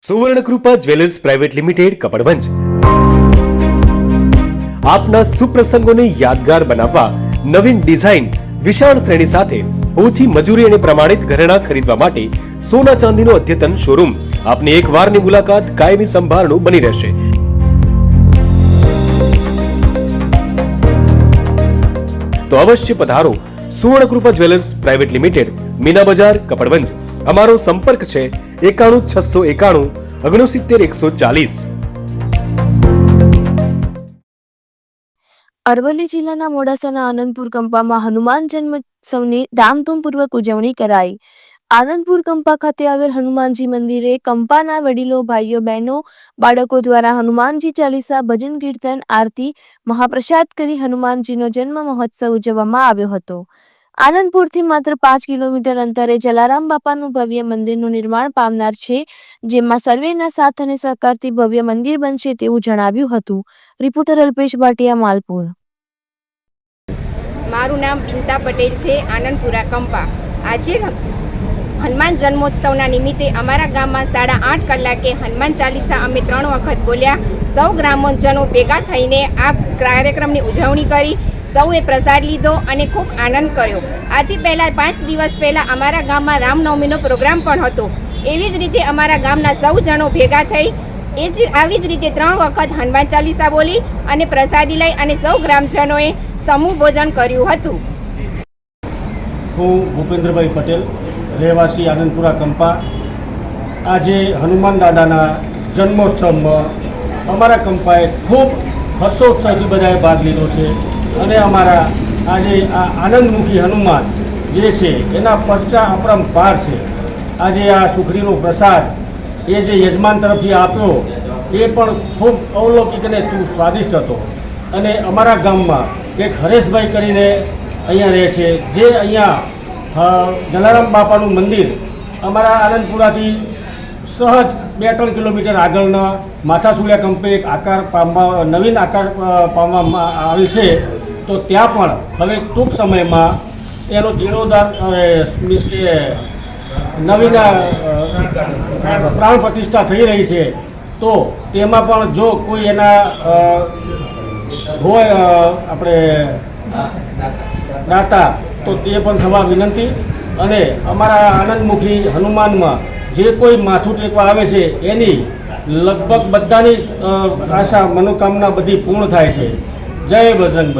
Suvarnakrupa jewellers private limited Kapadvanj આપના સુપ્રસંગોને યાદગાર બનાવવા નવીન ડિઝાઇન વિશાળ શ્રેણી સાથે ઓછી મજૂરી અને પ્રમાણિત ઘરેણાં ખરીદવા માટે સોના ચાંદીનો અદ્યતન શોરૂમ આપની એક વારની મુલાકાત કાયમી સંભાળનું બની રહેશે। તો અવશ્ય પધારો Suvarnakrupa jewellers private limited, Meena બજાર, કપડવંજ। અમારો સંપર્ક છે 91 691 69 140। અરવલ્લી જિલ્લાના મોડાસાના આનંદપુર કંપામાં હનુમાન જન્મોત્સવની ધામધૂમપૂર્વક ઉજવણી કરાઈ। આનંદપુર કંપા ખાતે આવેલ હનુમાનજી મંદિરે કંપાના વડીલો, ભાઈઓ, બહેનો, બાળકો દ્વારા હનુમાનજી ચાલીસા, ભજન, કીર્તન, આરતી, મહાપ્રસાદ કરી હનુમાનજીનો જન્મ મહોત્સવ ઉજવવામાં આવ્યો હતો। આનંદપુરથી માત્ર 5 કિલોમીટર અંતરે જલારામ બાપાનું ભવ્ય મંદિરનું નિર્માણ પામનાર છે, જેમાં સર્વેના સાથ અને સહકારથી ભવ્ય મંદિર બનશે તેવું જણાવ્યું હતું। રિપોર્ટર અલ્પેશ ભાટિયા, માલપુર। મારું નામ પિંતા પટેલ છે, આનંદપુરા કંપા। આજે હનુમાન જન્મોત્સવના નિમિત્તે અમારા ગામમાં 8:30 કલાકે હનુમાન ચાલીસા અમે 3 વખત બોલ્યા। સૌ ગ્રામજનો ભેગા થઈને આ કાર્યક્રમની ઉજવણી કરી। સૌએ પ્રસાદ લીધો અને ખૂબ આનંદ કર્યો। આથી પહેલાં 5 દિવસ પહેલાં અમારા ગામમાં રામનવમીનો પ્રોગ્રામ પણ હતો। એવી જ રીતે અમારા ગામના સૌ જણો ભેગા થઈ આવી જ રીતે 3 વખત હનુમાન ચાલીસા બોલી અને પ્રસાદી લઈ અને સૌ ગ્રામજનોએ સમૂહ ભોજન કર્યું હતું। હું ભૂપેન્દ્રભાઈ પટેલ, રહેવાસી આનંદપુરા કંપા। આજે હનુમાન દાદાના જન્મોત્સવમાં અમારા કંપાએ ખૂબ હર્ષોત્સવથી બધાએ ભાગ લીધો છે અને અમારા આજે આ આનંદમુખી હનુમાન જે છે એના પરચા અપરંપાર છે। આજે આ સુખડીનો પ્રસાદ એ જે યજમાન તરફથી આપ્યો એ પણ ખૂબ અવલૌકિક અને સ્વાદિષ્ટ હતો। અને અમારા ગામમાં એક હરેશભાઈ કરીને અહીંયા રહે છે, જે અહીંયા જલારામ બાપાનું મંદિર અમારા આનંદપુરાથી સહજ 2-3 કિલોમીટર આગળના માથાસુલિયા કંપે એક નવીન આકાર પામવામાં આવેલ છે। તો ત્યાં પણ હવે ટૂંક સમયમાં એનો જીર્ણોદ્ધાર મીન્સ કે નવીન પ્રાણ પ્રતિષ્ઠા થઈ રહી છે। તો તેમાં પણ જો કોઈ એના હોય આપણે દાતા તો તે પણ થવા વિનંતી। અને અમારા આનંદમુખી હનુમાનમાં જે કોઈ માથું ટેકવા આવે છે એની લગભગ બધાની આશા મનોકામના બધી પૂર્ણ થાય છે। જય બજરંગબલી।